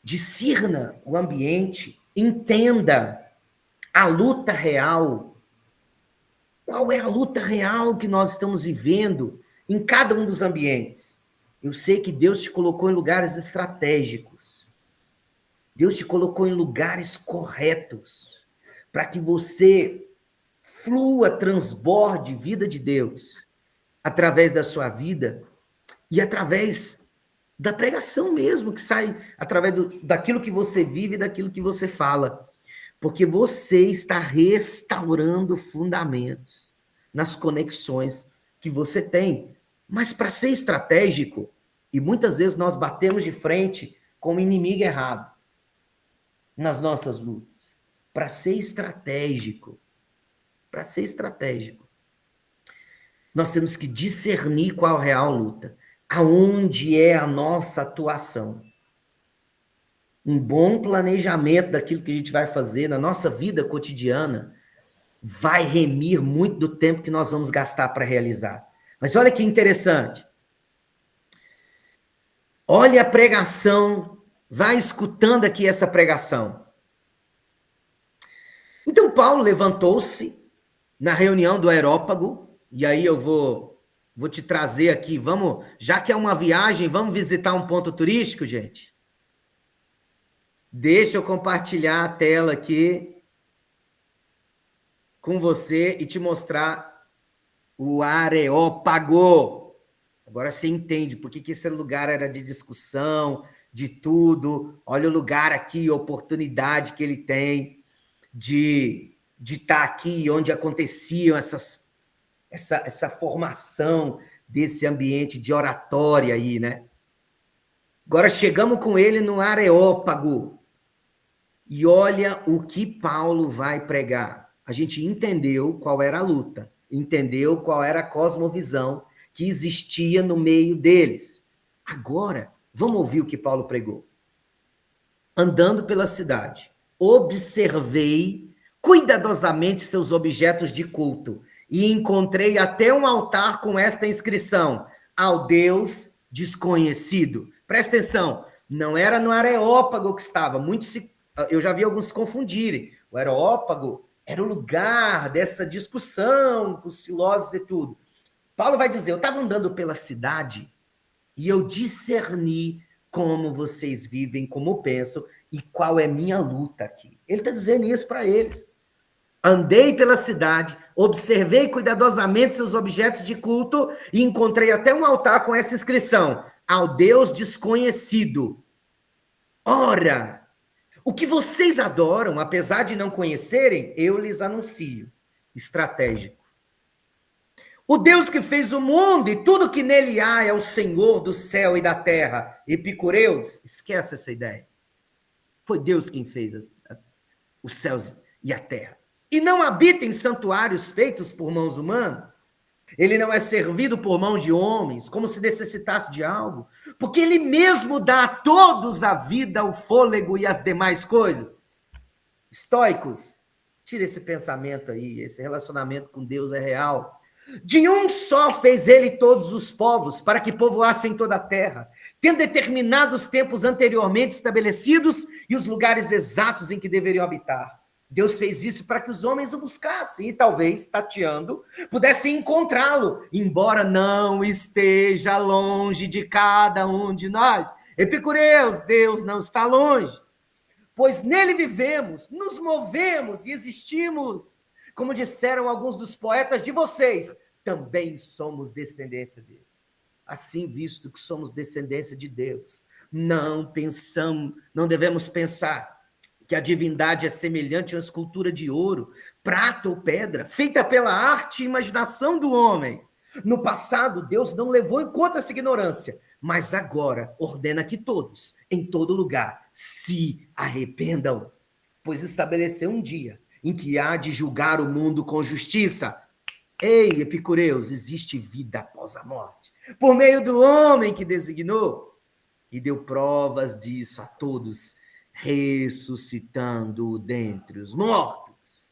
Discirna o ambiente, entenda a luta real. Qual é a luta real que nós estamos vivendo em cada um dos ambientes? Eu sei que Deus te colocou em lugares estratégicos. Deus te colocou em lugares corretos para que você flua, transborde vida de Deus através da sua vida e através da pregação mesmo, que sai através daquilo que você vive e daquilo que você fala. Porque você está restaurando fundamentos nas conexões que você tem. Mas para ser estratégico, e muitas vezes nós batemos de frente com o inimigo errado nas nossas lutas. Para ser estratégico, nós temos que discernir qual a real luta. Aonde é a nossa atuação? Um bom planejamento daquilo que a gente vai fazer na nossa vida cotidiana vai remir muito do tempo que nós vamos gastar para realizar. Mas olha que interessante. Olha a pregação, vai escutando aqui essa pregação. Então Paulo levantou-se na reunião do Areópago, e aí eu vou te trazer aqui, já que é uma viagem, vamos visitar um ponto turístico, gente? Deixa eu compartilhar a tela aqui com você e te mostrar o Areópago. Agora você entende por que esse lugar era de discussão, de tudo. Olha o lugar aqui, a oportunidade que ele tem de estar aqui, onde aconteciam essa formação desse ambiente de oratória aí, né? Agora chegamos com ele no Areópago. E olha o que Paulo vai pregar. A gente entendeu qual era a luta, entendeu qual era a cosmovisão que existia no meio deles. Agora, vamos ouvir o que Paulo pregou. Andando pela cidade, observei cuidadosamente seus objetos de culto e encontrei até um altar com esta inscrição: ao Deus desconhecido. Presta atenção, não era no Areópago que estava. Eu já vi alguns se confundirem. O Areópago era o lugar dessa discussão com os filósofos e tudo. Paulo vai dizer, eu estava andando pela cidade e eu discerni como vocês vivem, como pensam e qual é minha luta aqui. Ele está dizendo isso para eles. Andei pela cidade, observei cuidadosamente seus objetos de culto e encontrei até um altar com essa inscrição: ao Deus desconhecido. Ora, o que vocês adoram, apesar de não conhecerem, eu lhes anuncio. Estratégico. O Deus que fez o mundo e tudo que nele há é o Senhor do céu e da terra. Epicureus, esquece essa ideia. Foi Deus quem fez os céus e a terra. E não habita em santuários feitos por mãos humanas. Ele não é servido por mãos de homens, como se necessitasse de algo, porque ele mesmo dá a todos a vida, o fôlego e as demais coisas. Estoicos, tira esse pensamento aí, esse relacionamento com Deus é real. De um só fez ele todos os povos, para que povoassem toda a terra, tendo determinados tempos anteriormente estabelecidos e os lugares exatos em que deveriam habitar. Deus fez isso para que os homens o buscassem e talvez, tateando, pudessem encontrá-lo, embora não esteja longe de cada um de nós. Epicureus, Deus não está longe, pois nele vivemos, nos movemos e existimos. Como disseram alguns dos poetas de vocês, também somos descendência dele. Assim, visto que somos descendência de Deus, não devemos pensar que a divindade é semelhante a uma escultura de ouro, prata ou pedra, feita pela arte e imaginação do homem. No passado, Deus não levou em conta essa ignorância, mas agora ordena que todos, em todo lugar, se arrependam, pois estabeleceu um dia em que há de julgar o mundo com justiça. Ei, epicureus, existe vida após a morte, por meio do homem que designou, e deu provas disso a todos, ressuscitando dentre os mortos.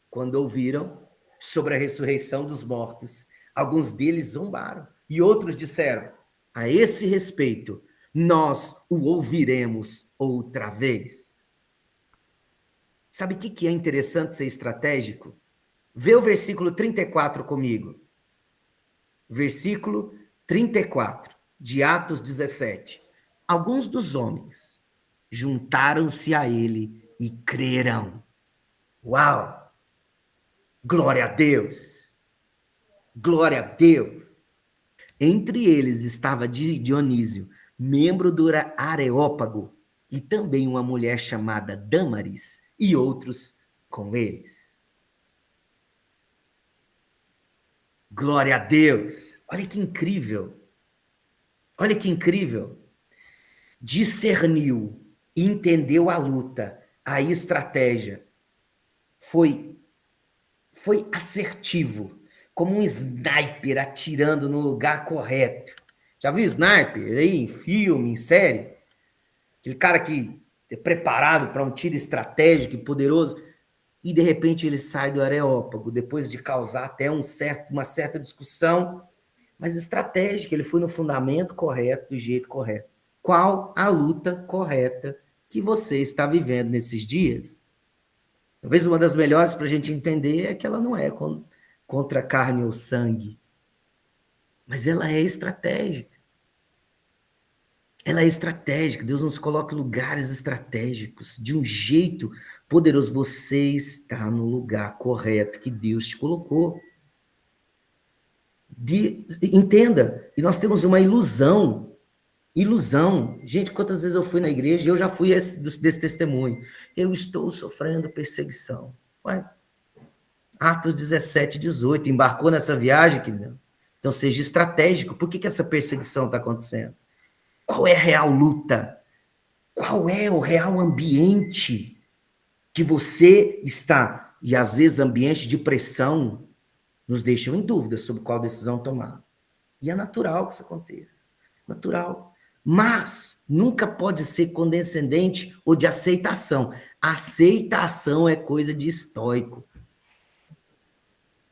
Quando ouviram sobre a ressurreição dos mortos, alguns deles zombaram, e outros disseram, a esse respeito, nós o ouviremos outra vez. Sabe o que é interessante ser estratégico? Vê o versículo 34 comigo. Versículo 34, de Atos 17. Alguns dos homens juntaram-se a ele e creram. Uau! Glória a Deus! Glória a Deus! Entre eles estava Dionísio, membro do Areópago, e também uma mulher chamada Dâmaris, e outros com eles. Glória a Deus! Olha que incrível! Olha que incrível! Discerniu, entendeu a luta, a estratégia, foi assertivo, como um sniper atirando no lugar correto. Já viu sniper aí em filme, em série? Aquele cara que é preparado para um tiro estratégico e poderoso, e de repente ele sai do Areópago, depois de causar até uma certa discussão, mas estratégica, ele foi no fundamento correto, do jeito correto. Qual a luta correta que você está vivendo nesses dias? Talvez uma das melhores para a gente entender é que ela não é contra carne ou sangue, mas ela é estratégica. Ela é estratégica. Deus nos coloca em lugares estratégicos, de um jeito poderoso. Você está no lugar correto que Deus te colocou. Entenda, e nós temos uma ilusão. Gente, quantas vezes eu fui na igreja e eu já fui desse testemunho. Eu estou sofrendo perseguição. Ué, Atos 17, 18, embarcou nessa viagem, querido? Então seja estratégico. Por que essa perseguição está acontecendo? Qual é a real luta? Qual é o real ambiente que você está? E às vezes ambiente de pressão nos deixam em dúvida sobre qual decisão tomar. E é natural que isso aconteça. Natural. Mas nunca pode ser condescendente ou de aceitação. Aceitação é coisa de estoico.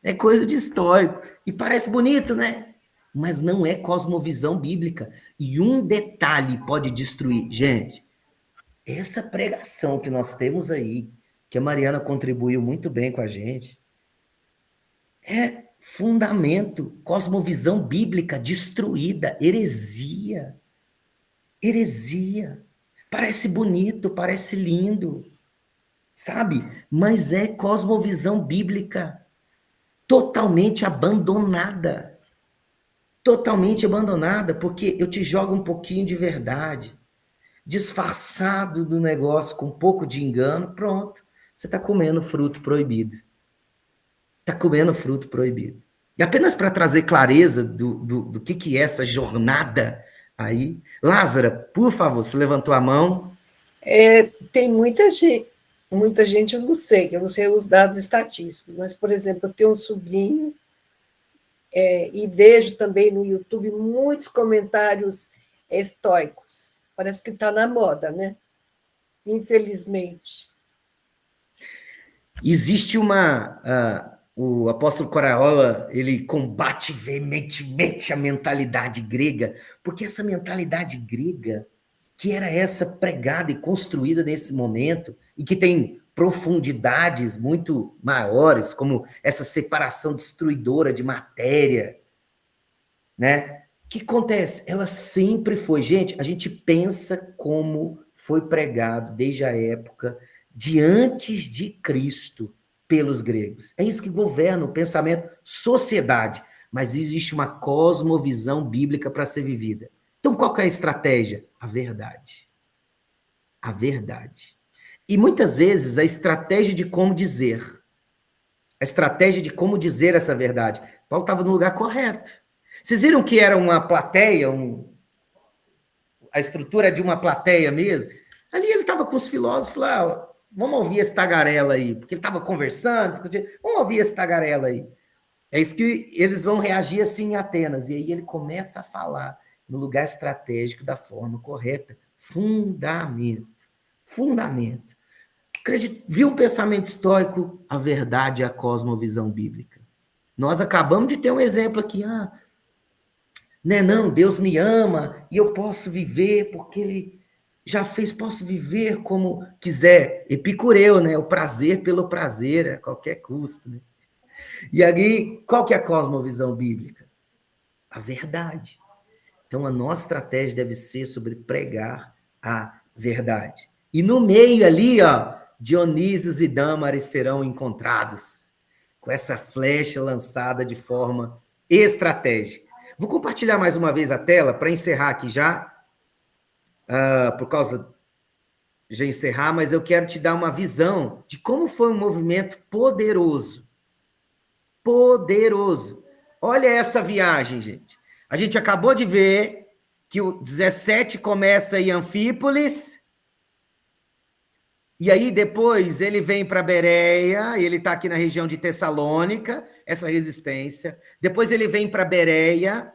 É coisa de estoico. E parece bonito, né? Mas não é cosmovisão bíblica. E um detalhe pode destruir. Gente, essa pregação que nós temos aí, que a Mariana contribuiu muito bem com a gente, é fundamento, cosmovisão bíblica destruída, heresia. Heresia. Parece bonito, parece lindo, sabe? Mas é cosmovisão bíblica totalmente abandonada. Totalmente abandonada, porque eu te jogo um pouquinho de verdade, disfarçado do negócio, com um pouco de engano, pronto. Você está comendo fruto proibido. Está comendo fruto proibido. E apenas para trazer clareza do que é essa jornada aí, Lázara, por favor, você levantou a mão, Tem muita gente eu não sei os dados estatísticos, mas, por exemplo, eu tenho um sobrinho, e vejo também no YouTube muitos comentários estoicos. Parece que está na moda, né? Infelizmente. Existe o apóstolo Corarola, ele combate veementemente a mentalidade grega, porque essa mentalidade grega, que era essa pregada e construída nesse momento, e que tem profundidades muito maiores, como essa separação destruidora de matéria, né? O que acontece? Ela sempre foi, gente, a gente pensa como foi pregado desde a época de antes de Cristo pelos gregos. É isso que governa o pensamento, sociedade, mas existe uma cosmovisão bíblica para ser vivida. Então, qual que é a estratégia? A verdade. A verdade. E muitas vezes a estratégia de como dizer. A estratégia de como dizer essa verdade. Paulo estava no lugar correto. Vocês viram que era uma plateia, a estrutura de uma plateia mesmo? Ali ele estava com os filósofos lá, vamos ouvir esse tagarela aí, porque ele estava conversando, discutindo, vamos ouvir esse tagarela aí. É isso que eles vão reagir assim em Atenas. E aí ele começa a falar no lugar estratégico da forma correta. Fundamento. Fundamento. Viu um pensamento estoico? A verdade é a cosmovisão bíblica. Nós acabamos de ter um exemplo aqui. Né, não, Deus me ama e eu posso viver porque Ele já fez, posso viver como quiser. Epicureu, né? O prazer pelo prazer, a qualquer custo. Né? E aí, qual que é a cosmovisão bíblica? A verdade. Então, a nossa estratégia deve ser sobre pregar a verdade. E no meio ali, Dionísios e Dâmaris serão encontrados, com essa flecha lançada de forma estratégica. Vou compartilhar mais uma vez a tela para encerrar aqui já, por causa de encerrar, mas eu quero te dar uma visão de como foi um movimento poderoso. Poderoso. Olha essa viagem, gente. A gente acabou de ver que o 17 começa em Anfípolis, e aí depois ele vem para Bereia, e ele está aqui na região de Tessalônica, essa resistência. Depois ele vem para Bereia,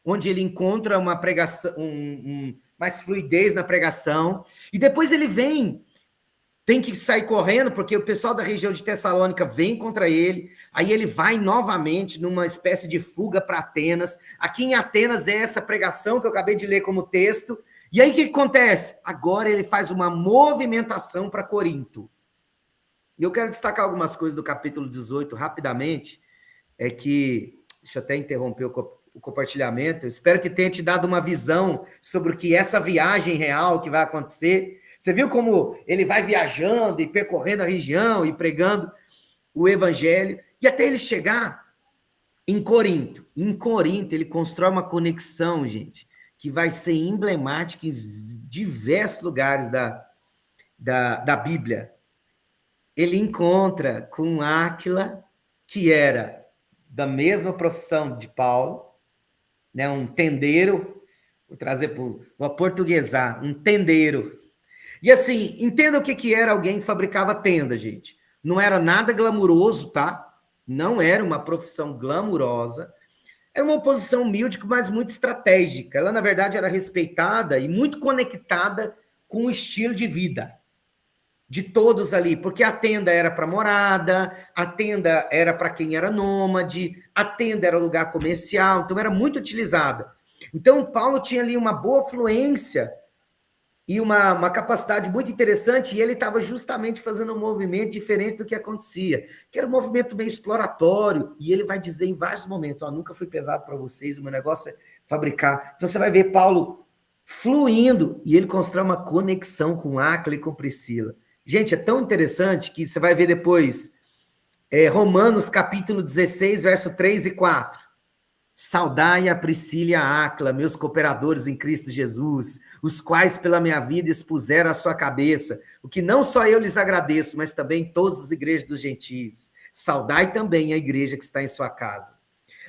onde ele encontra uma pregação, mais fluidez na pregação. E depois ele tem que sair correndo, porque o pessoal da região de Tessalônica vem contra ele. Aí ele vai novamente numa espécie de fuga para Atenas. Aqui em Atenas é essa pregação que eu acabei de ler como texto. E aí o que acontece? Agora ele faz uma movimentação para Corinto. E eu quero destacar algumas coisas do capítulo 18 rapidamente. Deixa eu até interromper o compartilhamento. Eu espero que tenha te dado uma visão sobre o que essa viagem real que vai acontecer. Você viu como ele vai viajando e percorrendo a região e pregando o evangelho, e até ele chegar em Corinto. Em Corinto, ele constrói uma conexão, gente, que vai ser emblemática em diversos lugares da Bíblia. Ele encontra com Áquila, que era da mesma profissão de Paulo, né, um tendeiro, vou trazer para aportuguesar, um tendeiro. E assim, entenda o que era alguém que fabricava tenda, gente. Não era nada glamuroso, tá? Não era uma profissão glamurosa. Era uma posição humilde, mas muito estratégica. Ela, na verdade, era respeitada e muito conectada com o estilo de vida de todos ali, porque a tenda era para morada, a tenda era para quem era nômade, a tenda era lugar comercial, então era muito utilizada. Então, Paulo tinha ali uma boa fluência e uma capacidade muito interessante, e ele estava justamente fazendo um movimento diferente do que acontecia, que era um movimento bem exploratório, e ele vai dizer em vários momentos, nunca fui pesado para vocês, o meu negócio é fabricar. Então você vai ver Paulo fluindo, e ele constrói uma conexão com Áquila e com Priscila. Gente, é tão interessante que você vai ver depois, Romanos capítulo 16, verso 3 e 4. Saudai a Priscila e a Áquila, meus cooperadores em Cristo Jesus, os quais pela minha vida expuseram a sua cabeça, o que não só eu lhes agradeço, mas também todas as igrejas dos gentios. Saudai também a igreja que está em sua casa.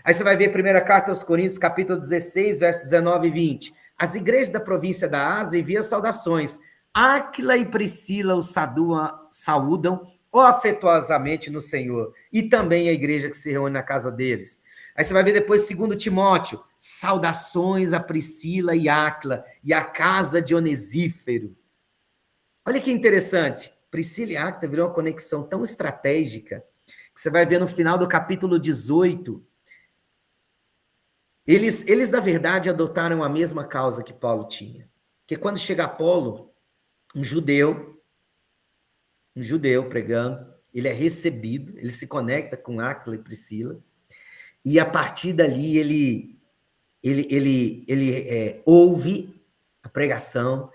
Aí você vai ver a primeira carta aos Coríntios, capítulo 16, versos 19 e 20. As igrejas da província da Ásia enviam saudações. Áquila e Priscila o saúdam afetuosamente no Senhor. E também a igreja que se reúne na casa deles. Aí você vai ver depois 2 Timóteo. Saudações a Priscila e Áquila e a casa de Onesífero. Olha que interessante. Priscila e Áquila virou uma conexão tão estratégica que você vai ver no final do capítulo 18. Eles, na verdade, adotaram a mesma causa que Paulo tinha. Porque quando chega Apolo, um judeu pregando, ele é recebido, ele se conecta com Áquila e Priscila, e a partir dali ele ouve a pregação,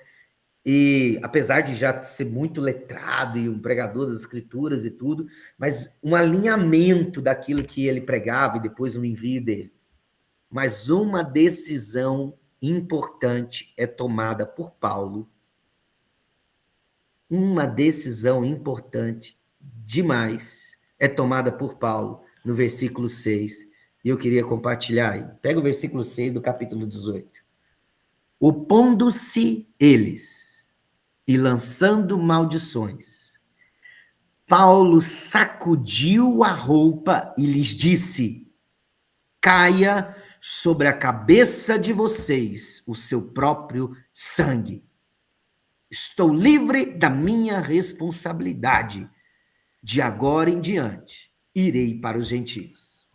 e apesar de já ser muito letrado e um pregador das escrituras e tudo, mas um alinhamento daquilo que ele pregava e depois um envio dele. Mas uma decisão importante é tomada por Paulo. Uma decisão importante demais é tomada por Paulo no versículo 6. E eu queria compartilhar aí. Pega o versículo 6 do capítulo 18. Opondo-se eles e lançando maldições, Paulo sacudiu a roupa e lhes disse: caia sobre a cabeça de vocês o seu próprio sangue. Estou livre da minha responsabilidade. De agora em diante, irei para os gentios.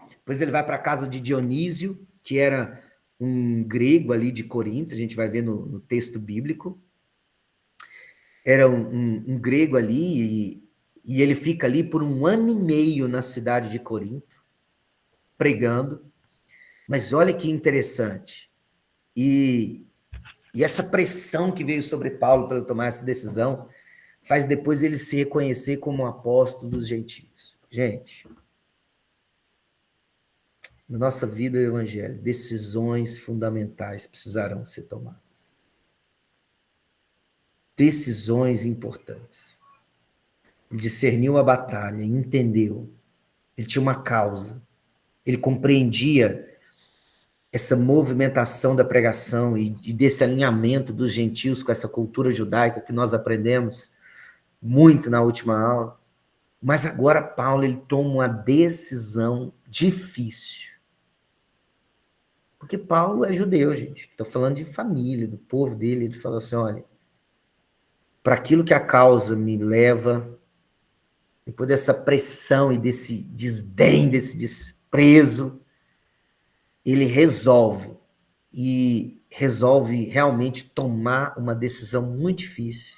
Depois ele vai para a casa de Dionísio, que era um grego ali de Corinto, a gente vai ver no texto bíblico. Era um grego ali, e ele fica ali por 1 ano e meio na cidade de Corinto, pregando. Mas olha que interessante. E essa pressão que veio sobre Paulo para ele tomar essa decisão faz depois ele se reconhecer como um apóstolo dos gentios. Gente, na nossa vida do evangelho, decisões fundamentais precisarão ser tomadas. Decisões importantes. Ele discerniu a batalha, entendeu. Ele tinha uma causa. Ele compreendia essa movimentação da pregação e desse alinhamento dos gentios com essa cultura judaica que nós aprendemos muito na última aula. Mas agora Paulo ele toma uma decisão difícil. Porque Paulo é judeu, gente. Estou falando de família, do povo dele. Ele falou assim, olha, para aquilo que a causa me leva, depois dessa pressão e desse desdém, desse desprezo, ele resolve realmente tomar uma decisão muito difícil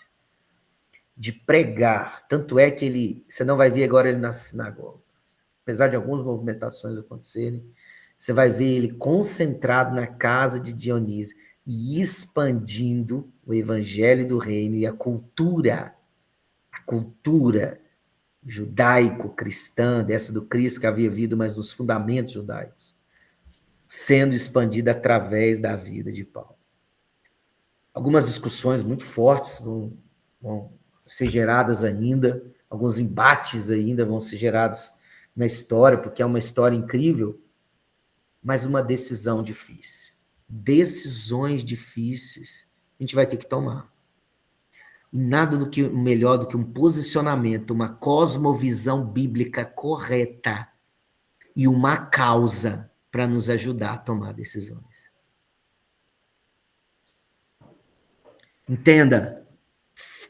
de pregar. Tanto é que você não vai ver agora ele nas sinagogas. Apesar de algumas movimentações acontecerem, você vai ver ele concentrado na casa de Dionísio e expandindo o evangelho do reino e a cultura judaico-cristã, dessa do Cristo que havia vindo, mas nos fundamentos judaicos, sendo expandida através da vida de Paulo. Algumas discussões muito fortes vão ser geradas ainda, alguns embates ainda vão ser gerados na história, porque é uma história incrível, mas uma decisão difícil. Decisões difíceis a gente vai ter que tomar. E nada melhor do que um posicionamento, uma cosmovisão bíblica correta e uma causa para nos ajudar a tomar decisões. Entenda,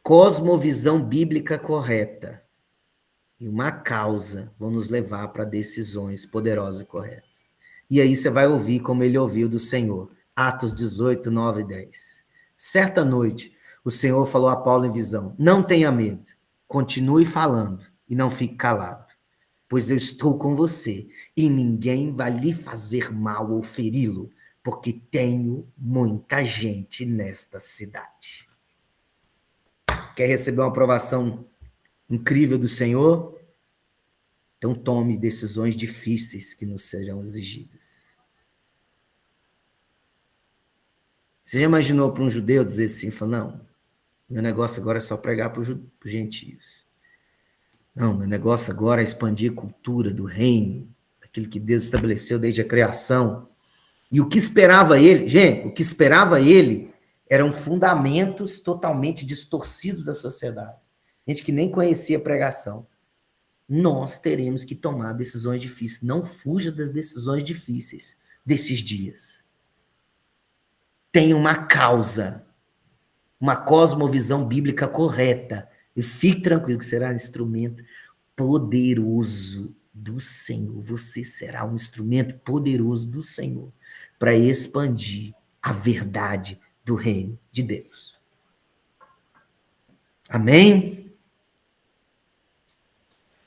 cosmovisão bíblica correta e uma causa vão nos levar para decisões poderosas e corretas. E aí você vai ouvir como ele ouviu do Senhor. Atos 18, 9 e 10. Certa noite, o Senhor falou a Paulo em visão: não tenha medo, continue falando e não fique calado, pois eu estou com você e ninguém vai lhe fazer mal ou feri-lo, porque tenho muita gente nesta cidade. Quer receber uma aprovação incrível do Senhor? Então tome decisões difíceis que nos sejam exigidas. Você já imaginou para um judeu dizer assim, não, meu negócio agora é só pregar para os gentios. Não, meu negócio agora é expandir a cultura do reino, aquilo que Deus estabeleceu desde a criação. E o que esperava ele, gente, eram fundamentos totalmente distorcidos da sociedade. Gente que nem conhecia pregação. Nós teremos que tomar decisões difíceis. Não fuja das decisões difíceis desses dias. Tenha uma causa, uma cosmovisão bíblica correta. E fique tranquilo que será um instrumento poderoso do Senhor. Você será um instrumento poderoso do Senhor para expandir a verdade do reino de Deus. Amém?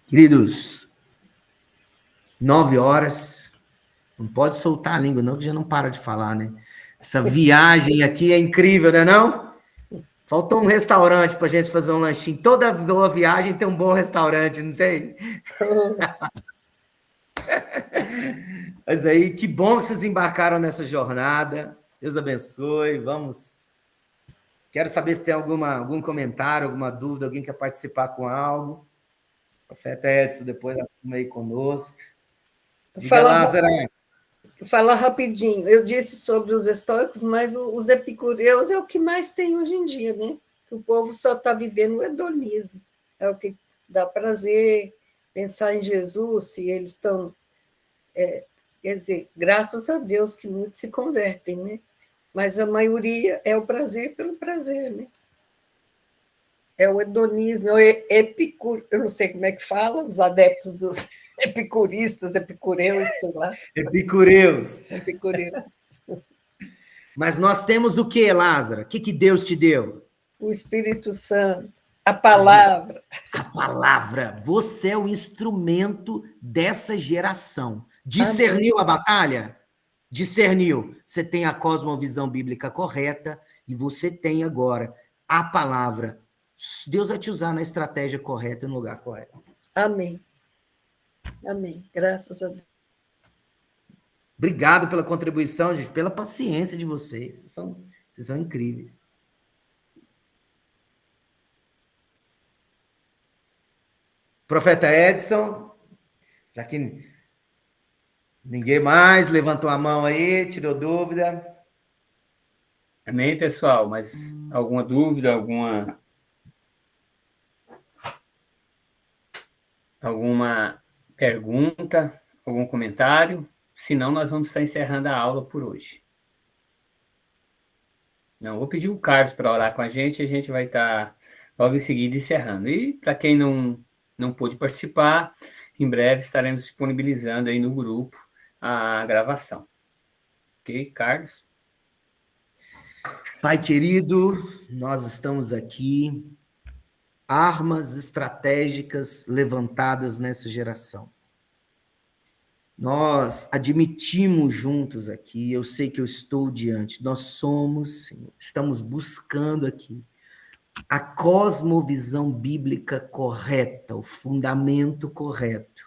Queridos, 9h. Não pode soltar a língua, não, que já não para de falar, né? Essa viagem aqui é incrível, não é não? Faltou um restaurante para a gente fazer um lanchinho. Toda boa viagem tem um bom restaurante, não tem? Mas aí, que bom que vocês embarcaram nessa jornada. Deus abençoe. Vamos. Quero saber se tem algum comentário, alguma dúvida, alguém quer participar com algo. O profeta Edson depois assume aí conosco. Diga, Lázaro. Vou falar rapidinho. Eu disse sobre os estoicos, mas os epicureus é o que mais tem hoje em dia, né? O povo só está vivendo o hedonismo. É o que dá prazer, pensar em Jesus, se eles estão... quer dizer, graças a Deus que muitos se convertem, né? Mas a maioria é o prazer pelo prazer, né? É o hedonismo, é o epicur... Eu não sei como é que fala, os adeptos dos... epicuristas, epicureus, sei lá. Epicureus. Epicureus. Mas nós temos o que, Lázaro? O que Deus te deu? O Espírito Santo, a palavra. A palavra. Você é o instrumento dessa geração. Discerniu a batalha? Discerniu. Você tem a cosmovisão bíblica correta e você tem agora a palavra. Deus vai te usar na estratégia correta e no lugar correto. Amém. Amém. Graças a Deus. Obrigado pela contribuição, gente, pela paciência de vocês. Vocês são incríveis. Profeta Edson, já que ninguém mais levantou a mão aí, tirou dúvida. Amém, pessoal? Mas alguma dúvida, alguma pergunta, algum comentário? Senão, nós vamos estar encerrando a aula por hoje. Não, vou pedir o Carlos para orar com a gente vai estar logo em seguida encerrando. E para quem não pôde participar, em breve estaremos disponibilizando aí no grupo a gravação. Ok, Carlos? Pai querido, nós estamos aqui, armas estratégicas levantadas nessa geração. Nós admitimos juntos aqui, eu sei que eu estou diante, nós somos, Senhor, estamos buscando aqui a cosmovisão bíblica correta, o fundamento correto,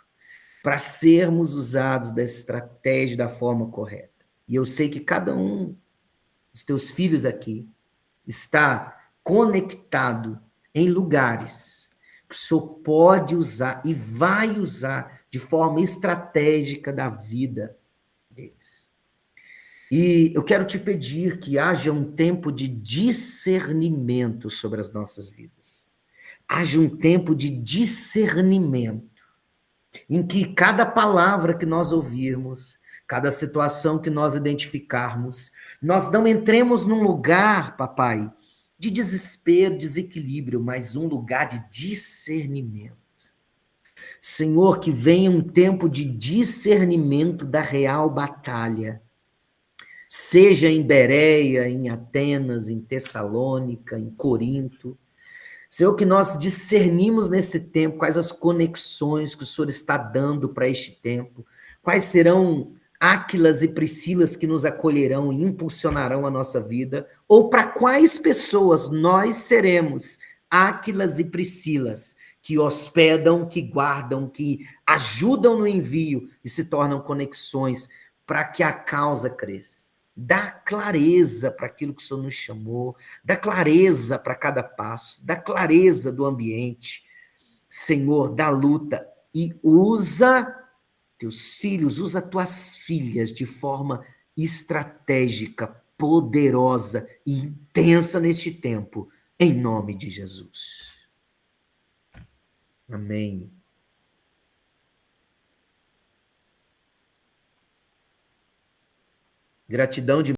para sermos usados dessa estratégia da forma correta. E eu sei que cada um dos teus filhos aqui está conectado em lugares que o Senhor pode usar e vai usar de forma estratégica da vida deles. E eu quero te pedir que haja um tempo de discernimento sobre as nossas vidas. Haja um tempo de discernimento, em que cada palavra que nós ouvirmos, cada situação que nós identificarmos, nós não entremos num lugar, papai, de desespero, desequilíbrio, mas um lugar de discernimento. Senhor, que venha um tempo de discernimento da real batalha, seja em Bereia, em Atenas, em Tessalônica, em Corinto. Senhor, que nós discernimos nesse tempo quais as conexões que o Senhor está dando para este tempo, quais serão Áquilas e Priscilas que nos acolherão e impulsionarão a nossa vida, ou para quais pessoas nós seremos Áquilas e Priscilas que hospedam, que guardam, que ajudam no envio e se tornam conexões para que a causa cresça. Dá clareza para aquilo que o Senhor nos chamou, dá clareza para cada passo, dá clareza do ambiente, Senhor, da luta, e usa teus filhos, usa tuas filhas de forma estratégica poderosa e intensa neste tempo, em nome de Jesus. Amém. Gratidão de